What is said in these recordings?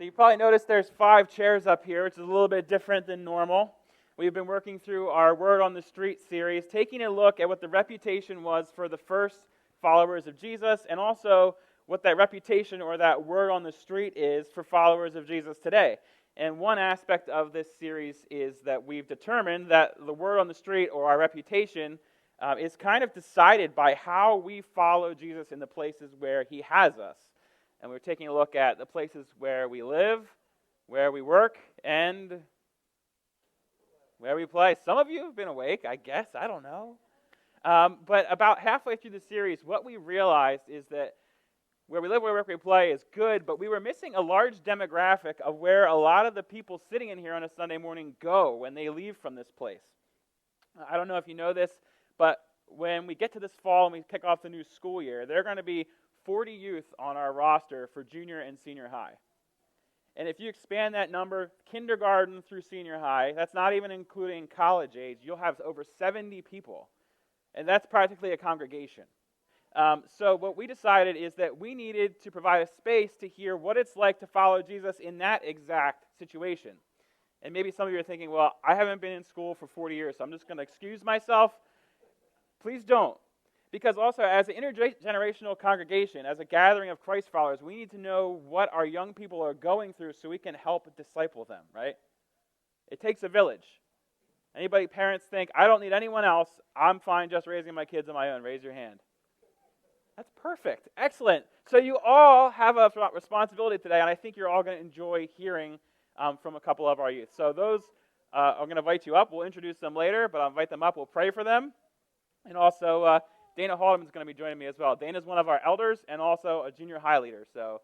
So you probably noticed there's 5 chairs up here, which is a little bit different than normal. We've been working through our Word on the Street series, taking a look at what the reputation was for the first followers of Jesus, and also what that reputation or that word on the street is for followers of Jesus today. And one aspect of this series is that we've determined that the word on the street or our reputation is kind of decided by how we follow Jesus in the places where he has us. And we're taking a look at the places where we live, where we work, and where we play. Some of you have been awake, I guess. I don't know. But about halfway through the series, what we realized is that where we live, where we work, where we play is good, but we were missing a large demographic of where a lot of the people sitting in here on a Sunday morning go when they leave from this place. I don't know if you know this, but when we get to this fall and we kick off the new school year, there are going to be 40 youth on our roster for junior and senior high. And if you expand that number, kindergarten through senior high, that's not even including college age, you'll have over 70 people. And that's practically a congregation. So what we decided is that we needed to provide a space to hear what it's like to follow Jesus in that exact situation. And maybe some of you are thinking, well, I haven't been in school for 40 years, so I'm just going to excuse myself. Please don't. Because also, as an intergenerational congregation, as a gathering of Christ followers, we need to know what our young people are going through so we can help disciple them, right? It takes a village. Anybody, parents, think, I don't need anyone else, I'm fine just raising my kids on my own? Raise your hand. That's perfect. Excellent. So you all have a responsibility today, and I think you're all going to enjoy hearing from a couple of our youth. So those, I'm going to invite you up. We'll introduce them later, but I'll invite them up. We'll pray for them. And also, Dana Haldeman is going to be joining me as well. Dana's one of our elders and also a junior high leader, so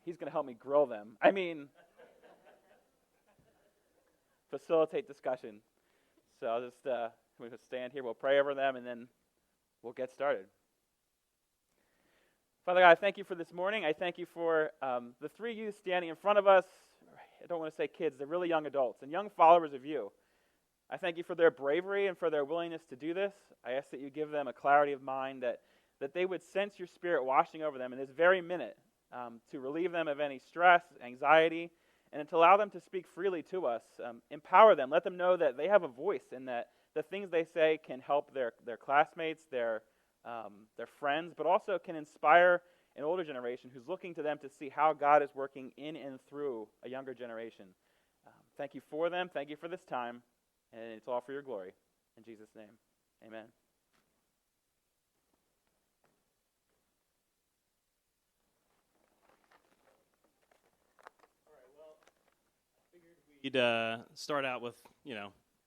he's going to help me grill them. I mean, facilitate discussion. So I'll just we'll stand here, we'll pray over them, and then we'll get started. Father God, I thank you for this morning. I thank you for the 3 youth standing in front of us. I don't want to say kids, they're really young adults and young followers of you. I thank you for their bravery and for their willingness to do this. I ask that you give them a clarity of mind, that they would sense your Spirit washing over them in this very minute to relieve them of any stress, anxiety, and to allow them to speak freely to us. Empower them. Let them know that they have a voice and that the things they say can help their classmates, their friends, but also can inspire an older generation who's looking to them to see how God is working in and through a younger generation. Thank you for them. Thank you for this time. And it's all for your glory. In Jesus' name, amen. All right, well, I figured we'd start out with,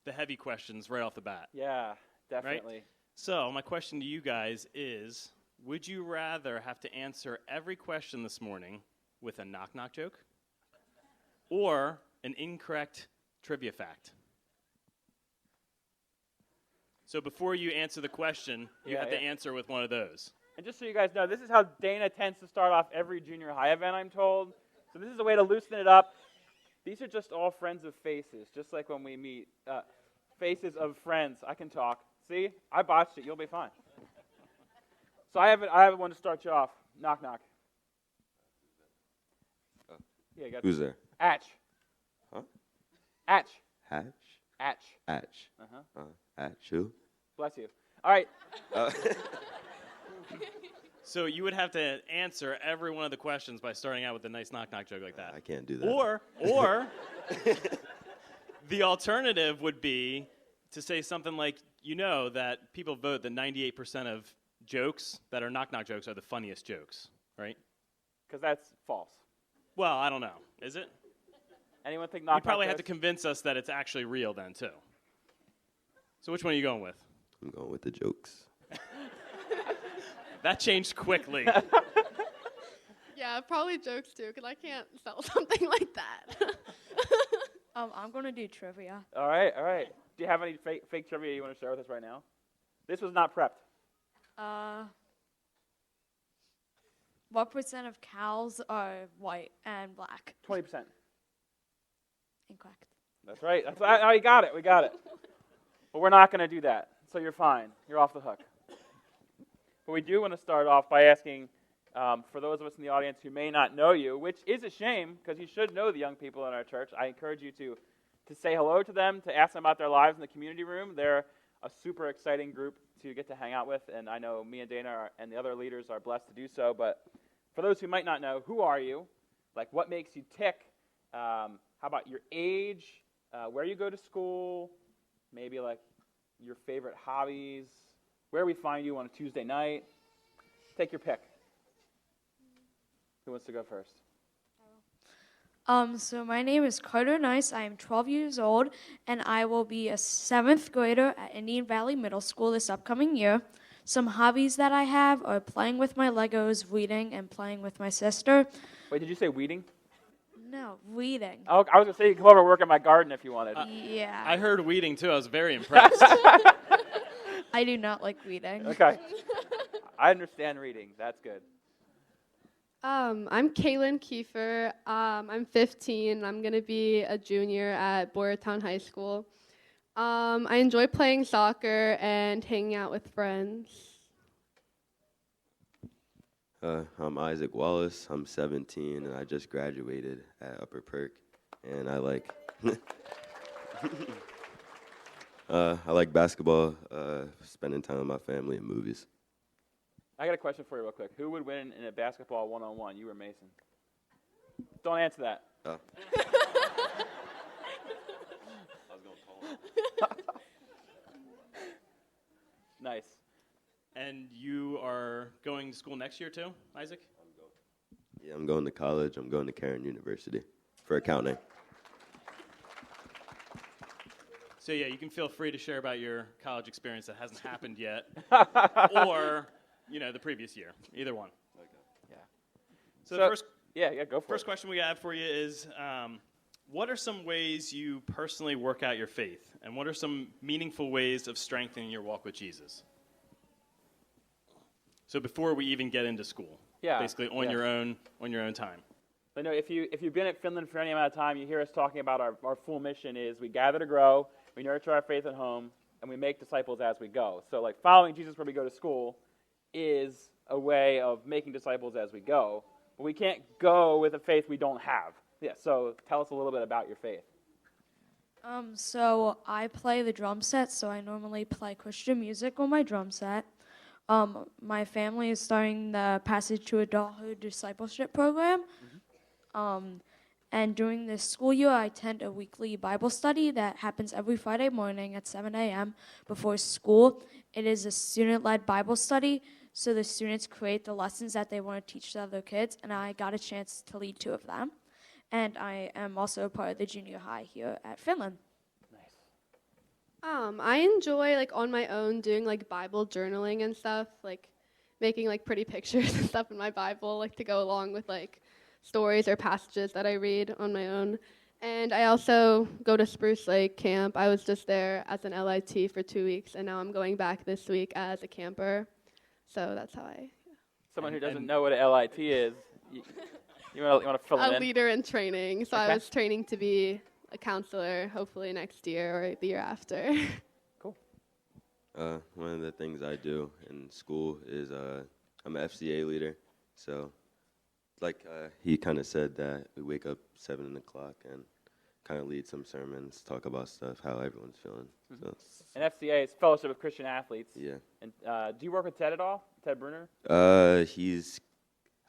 the heavy questions right off the bat. Yeah, definitely. Right? So my question to you guys is, would you rather have to answer every question this morning with a knock-knock joke or an incorrect trivia fact? So before you answer the question, you have to answer with one of those. And just so you guys know, this is how Dana tends to start off every junior high event, I'm told. So this is a way to loosen it up. These are just all friends of faces, just like when we meet. Faces of friends. I can talk. See? I botched it. You'll be fine. So I have one to start you off. Knock, knock. Yeah, you got Who's there? Atch. Huh? Atch. Hatch? Atch. Hatch. Uh-huh. Hatch who? Bless you. All right. So you would have to answer every one of the questions by starting out with a nice knock-knock joke like that. I can't do that. Or the alternative would be to say something like, that people vote that 98% of jokes that are knock-knock jokes are the funniest jokes, right? Because that's false. Well, I don't know. Is it? Anyone think knock-knock You probably jokes? have to convince us that it's actually real then, too. So which one are you going with? I'm going with the jokes. That changed quickly. Yeah, probably jokes too, because I can't sell something like that. I'm going to do trivia. All right. Do you have any fake trivia you want to share with us right now? This was not prepped. What percent of cows are white and black? 20%. Incorrect. That's right. We got it. But we're not going to do that, so you're fine. You're off the hook. But we do want to start off by asking, For those of us in the audience who may not know you, which is a shame because you should know the young people in our church, I encourage you to say hello to them, to ask them about their lives in the community room. They're a super exciting group to get to hang out with, and I know me and Dana and the other leaders are blessed to do so. But for those who might not know, who are you? Like, what makes you tick? How about your age? Where you go to school? Maybe like your favorite hobbies? Where we find you on a Tuesday night? Take your pick. Who wants to go first? So my name is Carter Nice. I am 12 years old, and I will be a 7th grader at Indian Valley Middle School this upcoming year. Some hobbies that I have are playing with my Legos, reading, and playing with my sister. Wait, did you say weeding? No, reading. Oh, I was going to say you can come over and work in my garden if you wanted. Yeah. I heard weeding too. I was very impressed. I do not like reading. Okay. I understand reading. That's good. I'm Kaylen Kiefer. I'm 15. I'm going to be a junior at Boyertown High School. I enjoy playing soccer and hanging out with friends. I'm Isaac Wallace. I'm 17, and I just graduated at Upper Perk. And I like I like basketball, spending time with my family, and movies. I got a question for you real quick. Who would win in a basketball one-on-one, you or Mason? Don't answer that. Oh. Nice. And you are going to school next year too, Isaac? Yeah, I'm going to college. I'm going to Cairn University for accounting. So yeah, you can feel free to share about your college experience that hasn't happened yet, or the previous year. Either one. Okay. Yeah. So the first go for First it. question we have for you is, what are some ways you personally work out your faith? And what are some meaningful ways of strengthening your walk with Jesus? So before we even get into school, basically on your own time. I know if you've been at Finland for any amount of time, you hear us talking about our full mission is we gather to grow, we nurture our faith at home, and we make disciples as we go. So like following Jesus where we go to school is a way of making disciples as we go. But we can't go with a faith we don't have. Yeah, so tell us a little bit about your faith. So I play the drum set, so I normally play Christian music on my drum set. My family is starting the Passage to Adulthood Discipleship program. And during this school year, I attend a weekly Bible study that happens every Friday morning at 7 a.m. before school. It is a student-led Bible study, so the students create the lessons that they want to teach to other kids, and I got a chance to lead 2 of them. And I am also part of the junior high here at Finland. Nice. I enjoy, like, on my own doing, like, Bible journaling and stuff, like, making, like, pretty pictures and stuff in my Bible, like, to go along with, like, stories or passages that I read on my own. And I also go to Spruce Lake Camp. I was just there as an LIT for 2 weeks, and now I'm going back this week as a camper. So that's how I... Someone who doesn't know what an LIT is, you want to fill it A in? leader in training. So Okay. I was training to be a counselor, hopefully next year or the year after. Cool. One of the things I do in school is I'm an FCA leader. So, like he kind of said that we wake up 7 o'clock and kind of lead some sermons, talk about stuff, how everyone's feeling. Mm-hmm. So, And FCA is Fellowship of Christian Athletes. yeah. And do you work with Ted at all? Ted Bruner?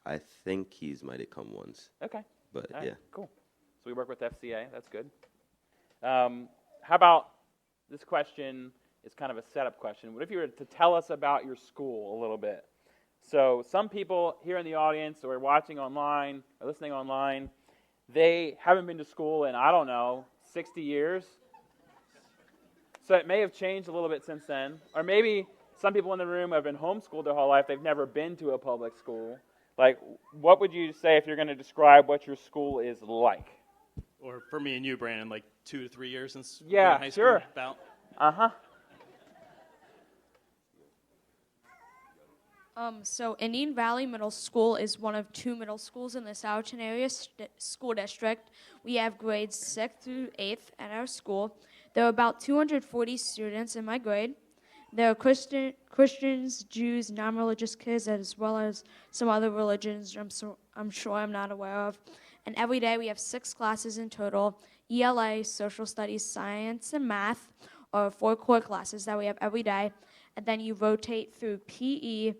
I think he's might have come once, Okay. but All right, yeah. Cool. So we work with FCA. That's good. How about this question is kind of a setup question. What if you were to tell us about your school a little bit? So some people here in the audience or watching online or listening online, they haven't been to school in, 60 years. So it may have changed a little bit since then. Or maybe some people in the room have been homeschooled their whole life. They've never been to a public school. Like, what would you say if you're going to describe what your school is like? Or for me and you, Brandon, like 2 to 3 years since we Yeah, were in high school, sure. about. Uh-huh. So Indian Valley Middle School is one of 2 middle schools in the Southern area school district. We have grades 6th through 8th at our school. There are about 240 students in my grade. There are Christians, Jews, non-religious kids, as well as some other religions I'm sure I'm not aware of. And every day we have 6 classes in total: ELA, social studies, science, and math, or 4 core classes that we have every day. And then you rotate through PE,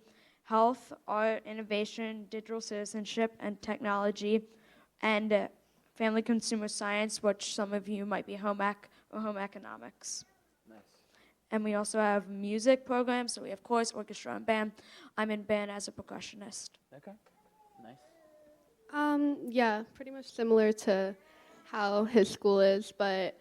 health, art, innovation, digital citizenship, and technology, and family consumer science, which some of you might be home ec or home economics. Nice. And we also have music programs, so we have chorus, orchestra, and band. I'm in band as a percussionist. Okay. Nice. Yeah, pretty much similar to how his school is, but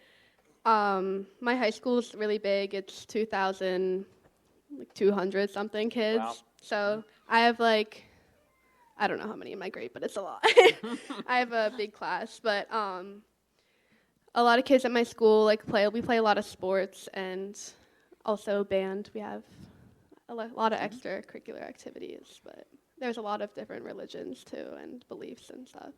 my high school is really big. It's 2,200 something kids. Wow. So I have I don't know how many in my grade, but it's a lot. I have a big class, but a lot of kids at my school we play a lot of sports and also band. We have a lot of extracurricular activities, but there's a lot of different religions too and beliefs and stuff.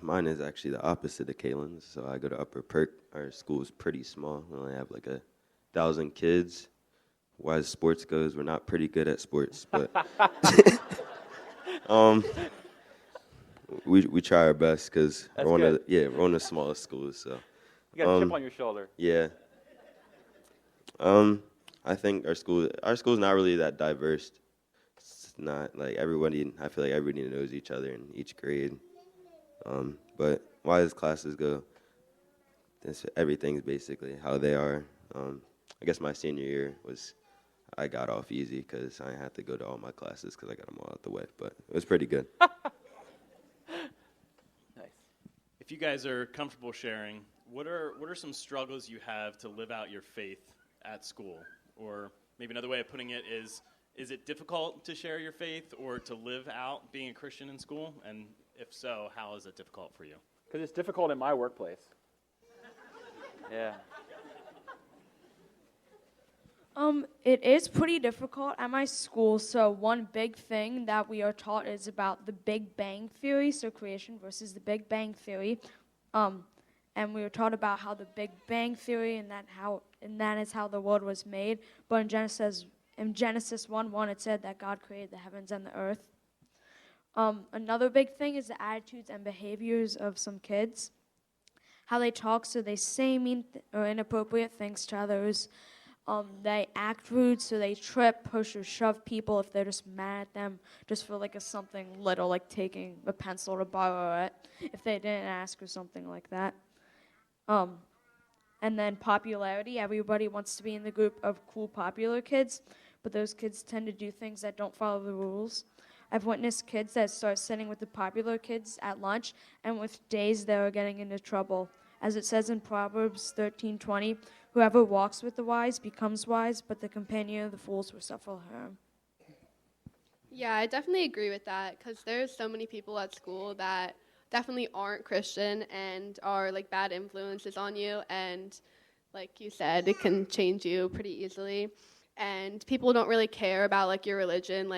Mine is actually the opposite of Kaylen's. So I go to Upper Perk. Our school is pretty small. We only have 1,000 kids. As sports goes, we're not pretty good at sports, but we try our best because we're one of the smallest schools. So You got a chip on your shoulder. yeah. I think our school's not really that diverse. It's not everybody. I feel like everybody knows each other in each grade. But as classes go, everything's basically how they are. I guess my senior year I got off easy because I didn't have to go to all my classes because I got them all out the way. But it was pretty good. Nice. If you guys are comfortable sharing, what are some struggles you have to live out your faith at school? Or maybe another way of putting it is it difficult to share your faith or to live out being a Christian in school? And if so, how is it difficult for you? Because it's difficult in my workplace. Yeah. It is pretty difficult at my school. So one big thing that we are taught is about the Big Bang Theory, so creation versus the Big Bang Theory. And we were taught about how the Big Bang Theory and that is how the world was made. But in Genesis 1:1, it said that God created the heavens and the earth. Another big thing is the attitudes and behaviors of some kids. How they talk, so they say mean or inappropriate things to others. They act rude, so they trip, push, or shove people if they're just mad at them, just for something little, like taking a pencil to borrow it, if they didn't ask or something like that. And then popularity. Everybody wants to be in the group of cool, popular kids, but those kids tend to do things that don't follow the rules. I've witnessed kids that start sitting with the popular kids at lunch, and with days they are getting into trouble. As it says in Proverbs 13:20, whoever walks with the wise becomes wise, but the companion of the fools will suffer harm. Yeah, I definitely agree with that because there's so many people at school that definitely aren't Christian and are bad influences on you, and like you said, it can change you pretty easily. And people don't really care about your religion.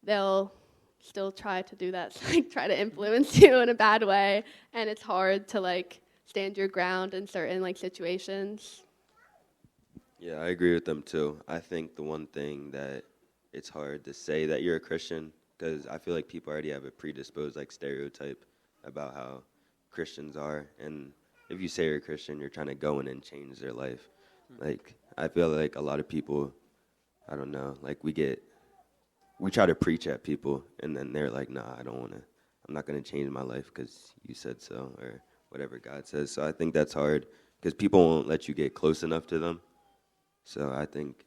They'll still try to do that, try to influence you in a bad way, and it's hard to stand your ground in certain situations. Yeah, I agree with them too. I think the one thing that it's hard to say that you're a Christian because I feel like people already have a predisposed stereotype about how Christians are, and if you say you're a Christian, you're trying to go in and change their life. I feel like a lot of people, I don't know, we try to preach at people, and then they're like, nah, I'm not going to change my life because you said so, or whatever God says. So I think that's hard because people won't let you get close enough to them. So I think,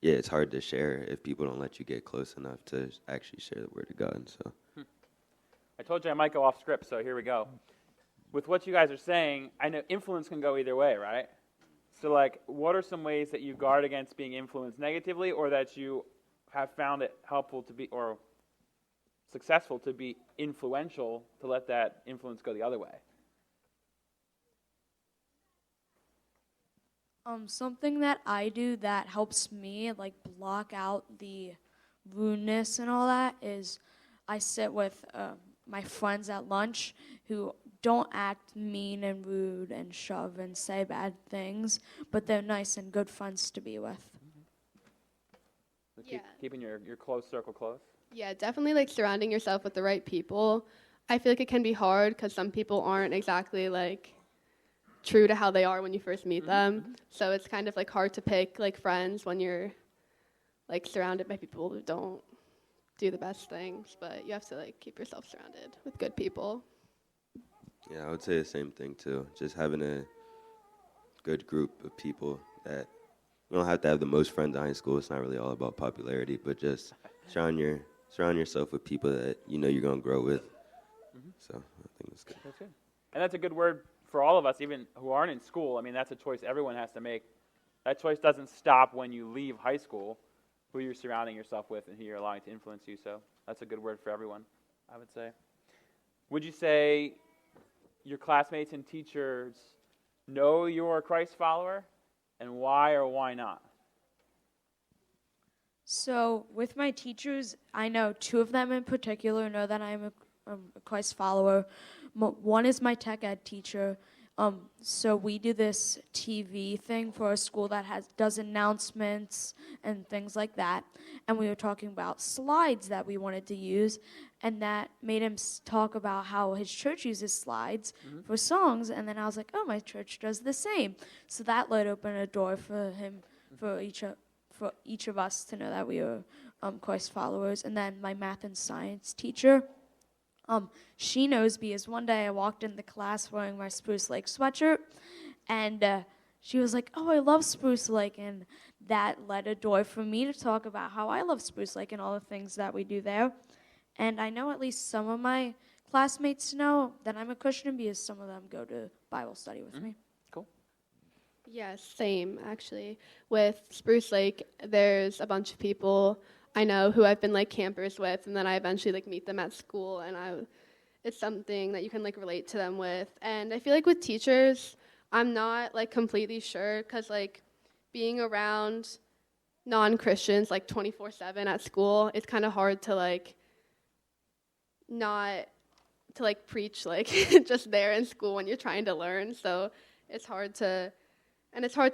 yeah, it's hard to share if people don't let you get close enough to actually share the word of God. So I told you I might go off script, so here we go. With what you guys are saying, I know influence can go either way, right? So, what are some ways that you guard against being influenced negatively, or that you have found it helpful to be, or successful to be influential to let that influence go the other way? Something that I do that helps me block out the rudeness and all that is I sit with my friends at lunch who don't act mean and rude and shove and say bad things, but they're nice and good friends to be with. So Yeah. Keeping your close circle close. Yeah, definitely like surrounding yourself with the right people. I feel like it can be hard because some people aren't exactly like true to how they are when you first meet them. So it's kind of like hard to pick like friends when you're like surrounded by people who don't do the best things, but you have to like keep yourself surrounded with good people. Yeah, I would say the same thing too. Just having a good group of people that you don't have to have the most friends in high school. It's not really all about popularity, but just surround yourself with people that you know you're gonna grow with. So I think that's good. That's good. And that's a good word for all of us, even who aren't in school. I mean, that's a choice everyone has to make. That choice doesn't stop when you leave high school, who you're surrounding yourself with and who you're allowing to influence you. So that's a good word for everyone, I would say. Would you say your classmates and teachers know you're a Christ follower, and why or why not? So with my teachers, I know 2 of them in particular know that I'm a Christ follower. One is my tech ed teacher. So we do this TV thing for a school that does announcements and things like that. And we were talking about slides that we wanted to use, and that made him talk about how his church uses slides for songs. And then I was like, oh, my church does the same. So that let open a door for him, for each of us to know that we were Christ followers. And then my math and science teacher, she knows because one day I walked in the class wearing my Spruce Lake sweatshirt, and she was like, oh, I love Spruce Lake, and that led a door for me to talk about how I love Spruce Lake and all the things that we do there. And I know at least some of my classmates know that I'm a Christian because some of them go to Bible study with me. Cool. Yeah, same actually. With Spruce Lake, there's a bunch of people I know who I've been like campers with, and then I eventually like meet them at school, and it's something that you can like relate to them with. And I feel like with teachers, I'm not like completely sure because like being around non-Christians like 24/7 at school, it's kind of hard to like not to like preach like just there in school when you're trying to learn. So it's hard to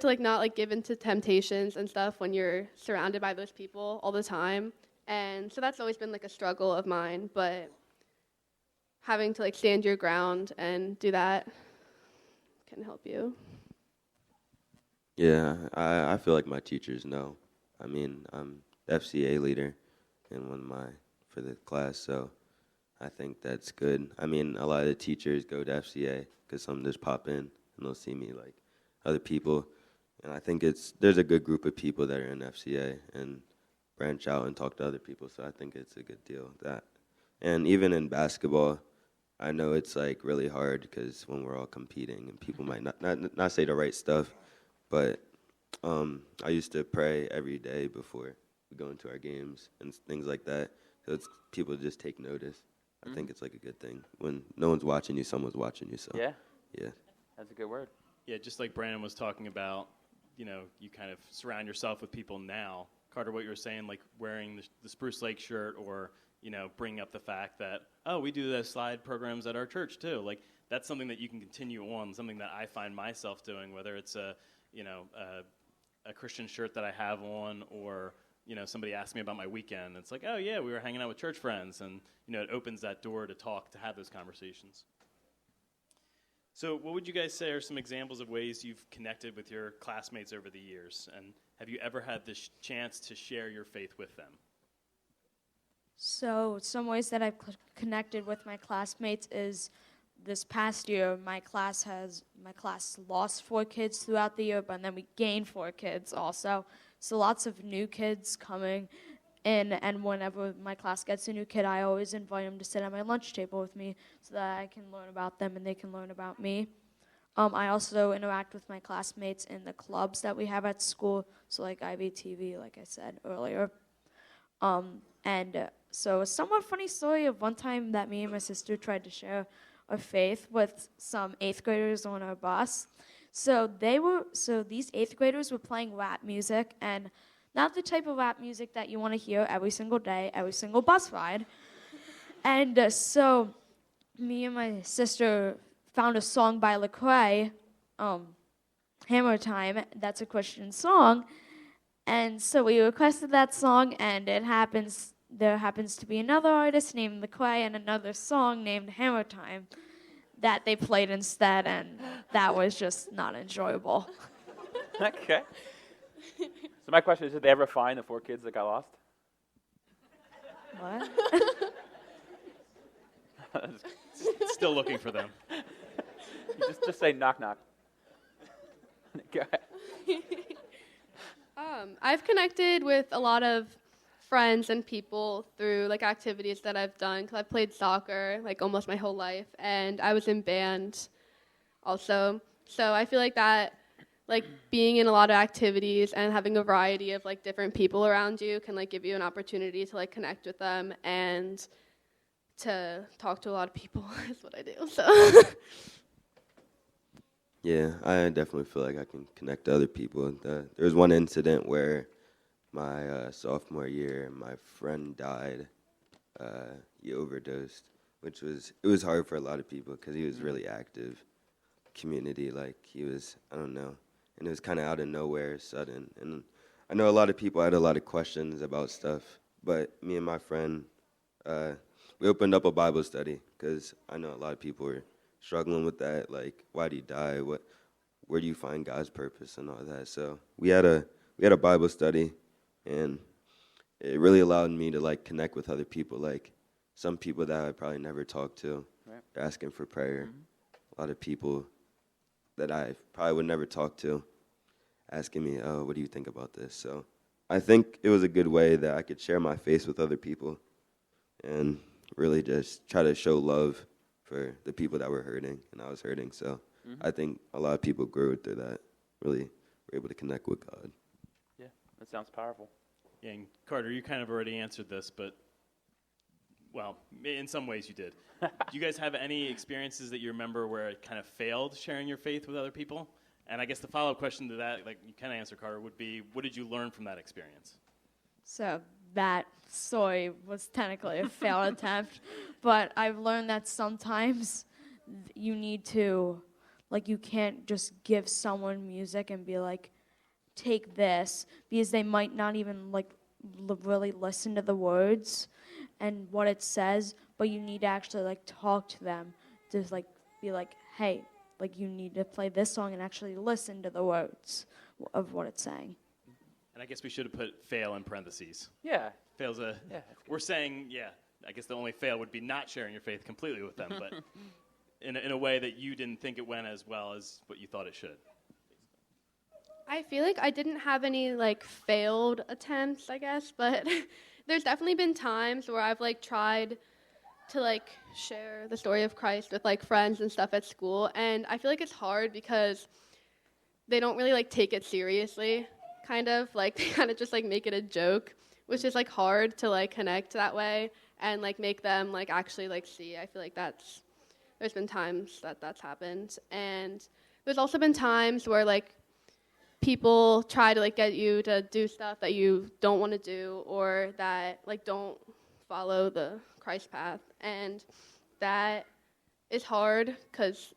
like not like give into temptations and stuff when you're surrounded by those people all the time. And so that's always been like a struggle of mine, but having to like stand your ground and do that can help you. Yeah, I feel like my teachers know. I mean, I'm the FCA leader in for the class, so I think that's good. I mean, a lot of the teachers go to FCA because some just pop in and they'll see me like other people, and I think there's a good group of people that are in FCA and branch out and talk to other people, so I think it's a good deal that. And even in basketball, I know it's like really hard because when we're all competing and people might not say the right stuff, but I used to pray every day before we go into our games and things like that, so people just take notice. I think it's like a good thing when no one's watching you, someone's watching you. So Yeah, that's a good word. Yeah, just like Brandon was talking about, you kind of surround yourself with people now. Carter, what you were saying, like wearing the Spruce Lake shirt or, bringing up the fact that, oh, we do the slide programs at our church too. Like that's something that you can continue on, something that I find myself doing, whether it's a Christian shirt that I have on or, somebody asked me about my weekend. It's like, oh yeah, we were hanging out with church friends, and, it opens that door to talk, to have those conversations. So what would you guys say are some examples of ways you've connected with your classmates over the years? And have you ever had this chance to share your faith with them? So some ways that I've connected with my classmates is this past year, my class lost 4 kids throughout the year, but then we gained 4 kids also. So lots of new kids coming in, and whenever my class gets a new kid, I always invite them to sit at my lunch table with me so that I can learn about them and they can learn about me. I also interact with my classmates in the clubs that we have at school, so like IBTV, like I said earlier. So a somewhat funny story of one time that me and my sister tried to share our faith with some 8th graders on our bus. So these 8th graders were playing rap music, and not the type of rap music that you want to hear every single day, every single bus ride. And so me and my sister found a song by Lecrae, Hammer Time. That's a Christian song. And so we requested that song, and there happens to be another artist named Lecrae and another song named Hammer Time that they played instead, and that was just not enjoyable. Okay. So my question is, did they ever find the 4 kids that got lost? What? Still looking for them. just say knock knock. Go ahead. I've connected with a lot of friends and people through like activities that I've done, because I've played soccer like almost my whole life, and I was in band also. So I feel like that, like being in a lot of activities and having a variety of like different people around you can like give you an opportunity to like connect with them and to talk to a lot of people is what I do. So Yeah, I definitely feel like I can connect to other people. There was one incident where my sophomore year, my friend died. He overdosed, it was hard for a lot of people because he was really active, community, like he was, I don't know, and it was kind of out of nowhere, sudden. And I know a lot of people had a lot of questions about stuff, but me and my friend, we opened up a Bible study because I know a lot of people were struggling with that, like why did he die? Where do you find God's purpose and all that? So we had a Bible study, and it really allowed me to like connect with other people, like some people that I probably never talked to, Right. asking for prayer. A lot of people that I probably would never talk to, asking me, "Oh, what do you think about this?" So I think it was a good way that I could share my faith with other people, and really just try to show love for the people that were hurting and I was hurting. So I think a lot of people grew through that, really were able to connect with God. Yeah, that sounds powerful. Yeah, and Carter, you kind of already answered this, but, well, in some ways you did. Do you guys have any experiences that you remember where it kind of failed sharing your faith with other people? And I guess the follow-up question to that, like you kind of answered, Carter, would be, what did you learn from that experience? So that story was technically a failed attempt, but I've learned that sometimes you need to, like, you can't just give someone music and be like, take this, because they might not even like really listen to the words and what it says, but you need to actually like talk to them, to like be like, hey, like you need to play this song and actually listen to the words of what it's saying. And I guess we should have put fail in parentheses. Yeah. Fail's Yeah, that's good. we're saying, yeah, I guess the only fail would be not sharing your faith completely with them, but in a way that you didn't think it went as well as what you thought it should. I feel like I didn't have any like failed attempts, I guess, but there's definitely been times where I've like tried to like share the story of Christ with like friends and stuff at school, and I feel like it's hard because they don't really like take it seriously, kind of like they kind of just like make it a joke, which is like hard to like connect that way and like make them like actually like see. I feel like there's been times that's happened, and there's also been times where like people try to like get you to do stuff that you don't want to do, or that like don't follow the Christ path, and that is hard because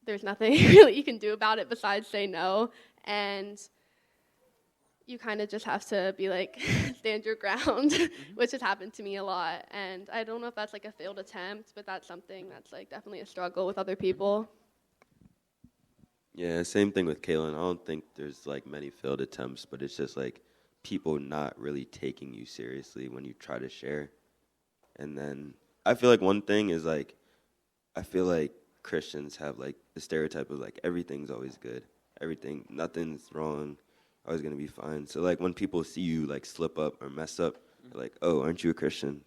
there's nothing really you can do about it besides say no, and you kind of just have to be like stand your ground, which has happened to me a lot. And I don't know if that's like a failed attempt, but that's something that's like definitely a struggle with other people. Yeah, same thing with Kaylen. I don't think there's like many failed attempts, but it's just like people not really taking you seriously when you try to share. And then I feel like one thing is like, I feel like Christians have like the stereotype of like everything's always good, nothing's wrong, always gonna be fine. So like when people see you like slip up or mess up, they're like, oh, aren't you a Christian?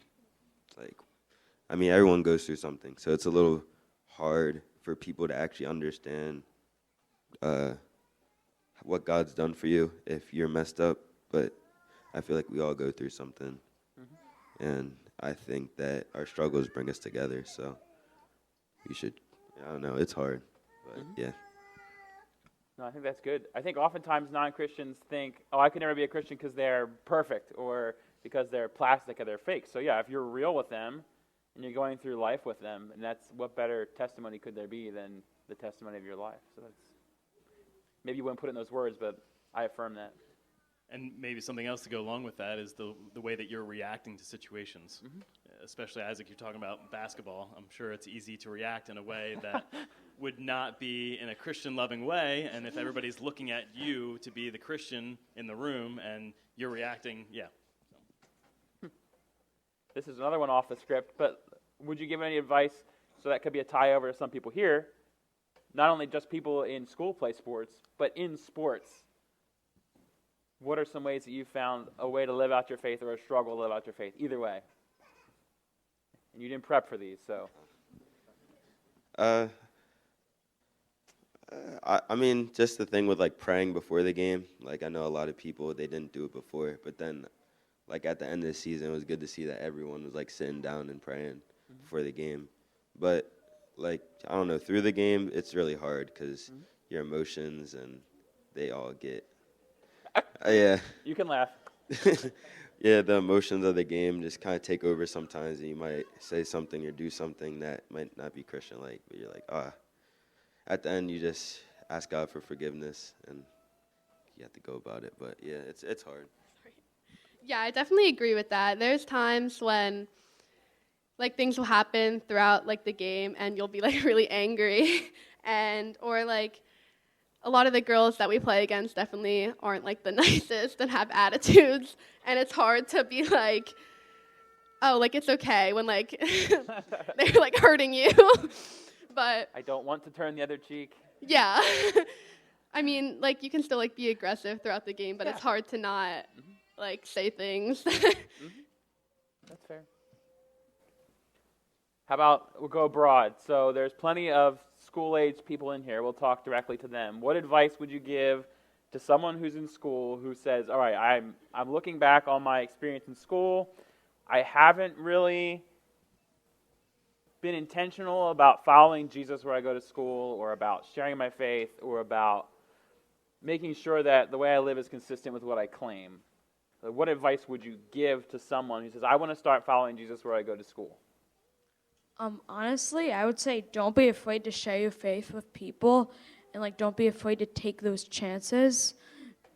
Like, I mean, everyone goes through something, so it's a little hard for people to actually understand what God's done for you if you're messed up. But I feel like we all go through something, and I think that our struggles bring us together. So we should, I don't know, it's hard, but yeah. No, I think that's good. I think oftentimes non-Christians think, oh, I could never be a Christian because they're perfect or because they're plastic or they're fake. So yeah, if you're real with them and you're going through life with them, and that's what better testimony could there be than the testimony of your life. So that's, maybe you wouldn't put it in those words, but I affirm that. And maybe something else to go along with that is the way that you're reacting to situations. Especially, Isaac, you're talking about basketball. I'm sure it's easy to react in a way that would not be in a Christian-loving way, and if everybody's looking at you to be the Christian in the room and you're reacting, yeah. This is another one off the script, but would you give any advice, so that could be a tie over to some people here, not only just people in school play sports, but in sports? What are some ways that you found a way to live out your faith or a struggle to live out your faith? Either way. And you didn't prep for these, so. I mean, just the thing with, like, praying before the game. Like, I know a lot of people, they didn't do it before. But then, like, at the end of the season, it was good to see that everyone was, like, sitting down and praying before the game. But, like, I don't know, through the game, it's really hard because your emotions and they all get, yeah. You can laugh. Yeah, the emotions of the game just kind of take over sometimes, and you might say something or do something that might not be Christian-like, but you're like, at the end, you just ask God for forgiveness, and you have to go about it. But, yeah, it's hard. Yeah, I definitely agree with that. There's times when, like, things will happen throughout, like, the game, and you'll be, like, really angry, or, like, a lot of the girls that we play against definitely aren't, like, the nicest and have attitudes, and it's hard to be like, oh, like, it's okay when, like, they're, like, hurting you. But I don't want to turn the other cheek. yeah. I mean, like, you can still, like, be aggressive throughout the game, but it's hard to not, like, say things. That's fair. How about we'll go broad? So there's plenty of school-age people in here. We'll talk directly to them. What advice would you give to someone who's in school who says, all right, I'm looking back on my experience in school. I haven't really been intentional about following Jesus where I go to school, or about sharing my faith, or about making sure that the way I live is consistent with what I claim. So what advice would you give to someone who says, I want to start following Jesus where I go to school? Honestly, I would say don't be afraid to share your faith with people, and, like, don't be afraid to take those chances.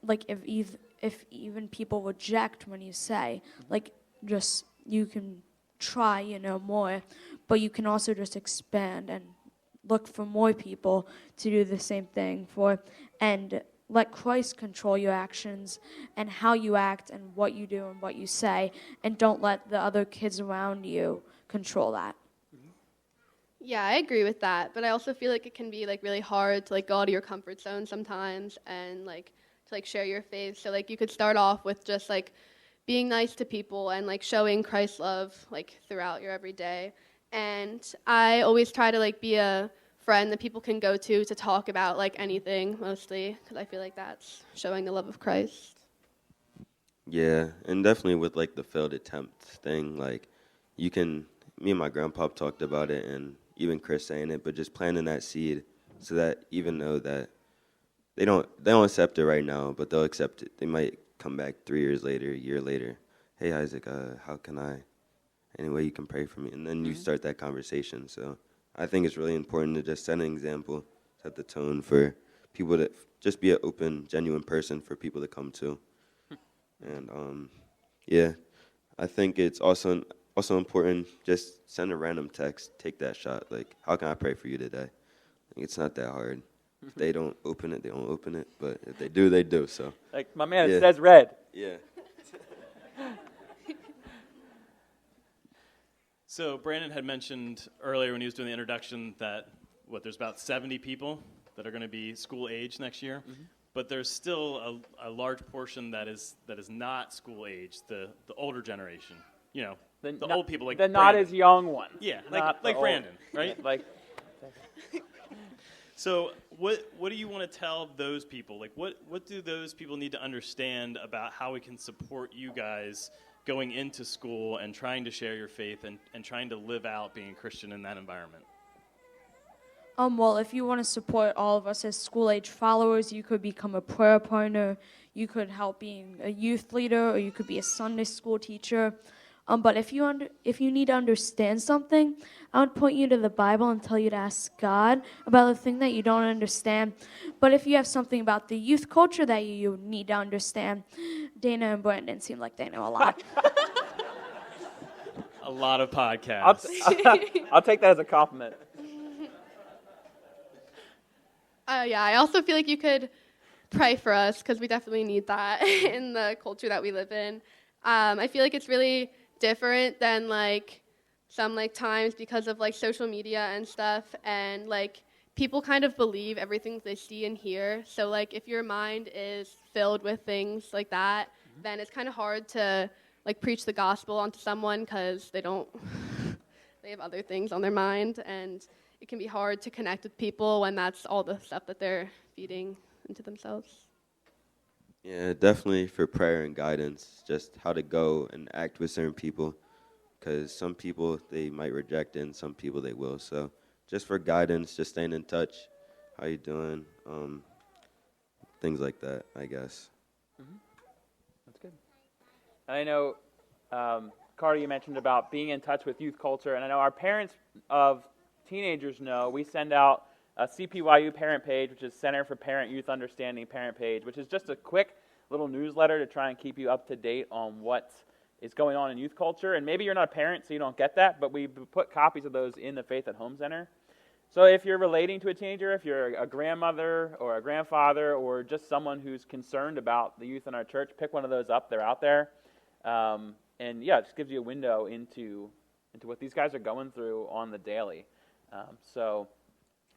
Like, if even people reject when you say, like, just, you can try, more, but you can also just expand and look for more people to do the same thing and let Christ control your actions and how you act and what you do and what you say, and don't let the other kids around you control that. Yeah, I agree with that, but I also feel like it can be, like, really hard to, like, go out of your comfort zone sometimes and, like, to, like, share your faith. So, like, you could start off with just, like, being nice to people and, like, showing Christ's love, like, throughout your everyday. And I always try to, like, be a friend that people can go to talk about, like, anything, mostly, because I feel like that's showing the love of Christ. Yeah, and definitely with, like, the failed attempt thing, like, me and my grandpa talked about it, and even Chris saying it, but just planting that seed so that even though that they don't accept it right now, but they'll accept it. They might come back 3 years later, a year later. Hey, Isaac, how can I? Any way you can pray for me? And then you start that conversation. So I think it's really important to just set an example, set the tone for people to just be an open, genuine person for people to come to. And, yeah, I think it's also important, just send a random text, take that shot. Like, how can I pray for you today? Like, it's not that hard. If they don't open it, they don't open it. But if they do, they do. So, like, my man, Yeah. it says red. yeah. So Brandon had mentioned earlier when he was doing the introduction that, there's about 70 people that are going to be school age next year. But there's still a large portion that is not school age, the older generation. The old people, like the Brandon. not as young ones. Yeah, Not the like old- Brandon, right? Yeah, like, So what do you want to tell those people? Like, what do those people need to understand about how we can support you guys going into school and trying to share your faith and trying to live out being a Christian in that environment? Well, if you want to support all of us as school-age followers, you could become a prayer partner, you could help being a youth leader, or you could be a Sunday school teacher. But if you need to understand something, I would point you to the Bible and tell you to ask God about the thing that you don't understand. But if you have something about the youth culture that you need to understand, Dana and Brandon seem like they know a lot. A lot of podcasts. I'll take that as a compliment. Yeah, I also feel like you could pray for us because we definitely need that in the culture that we live in. I feel like it's really different than like some like times because of like social media and stuff, and like people kind of believe everything they see and hear. So like if your mind is filled with things like that, then it's kind of hard to like preach the gospel onto someone because they have other things on their mind, and it can be hard to connect with people when that's all the stuff that they're feeding into themselves. Yeah, definitely for prayer and guidance, just how to go and act with certain people, because some people, they might reject it, and some people they will. So just for guidance, just staying in touch, how you doing, things like that, I guess. That's good. And I know, Carter, you mentioned about being in touch with youth culture, and I know our parents of teenagers know we send out a CPYU parent page, which is Center for Parent Youth Understanding parent page, which is just a quick little newsletter to try and keep you up to date on what is going on in youth culture. And maybe you're not a parent, so you don't get that, but we put copies of those in the Faith at Home Center. So if you're relating to a teenager, if you're a grandmother or a grandfather or just someone who's concerned about the youth in our church, pick one of those up. They're out there. And yeah, it just gives you a window into what these guys are going through on the daily.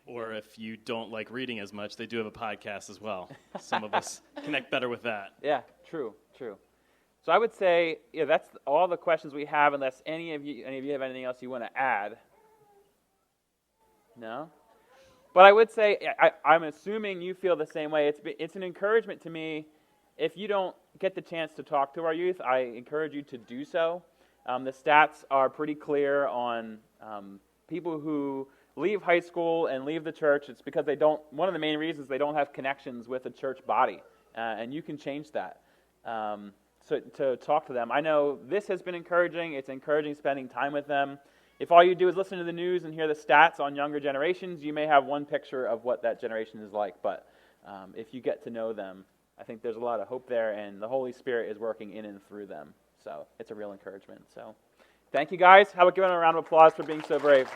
Or if you don't like reading as much, they do have a podcast as well. Some of us connect better with that. Yeah, true. So I would say, yeah, that's all the questions we have, unless any of you have anything else you want to add. No? But I would say, I'm assuming you feel the same way. It's an encouragement to me. If you don't get the chance to talk to our youth, I encourage you to do so. The stats are pretty clear on people who leave high school and leave the church. It's because one of the main reasons they don't have connections with a church body. And you can change that. So to talk to them. I know this has been encouraging. It's encouraging spending time with them. If all you do is listen to the news and hear the stats on younger generations, you may have one picture of what that generation is like. But if you get to know them, I think there's a lot of hope there, and the Holy Spirit is working in and through them. So it's a real encouragement. So thank you, guys. How about giving them a round of applause for being so brave?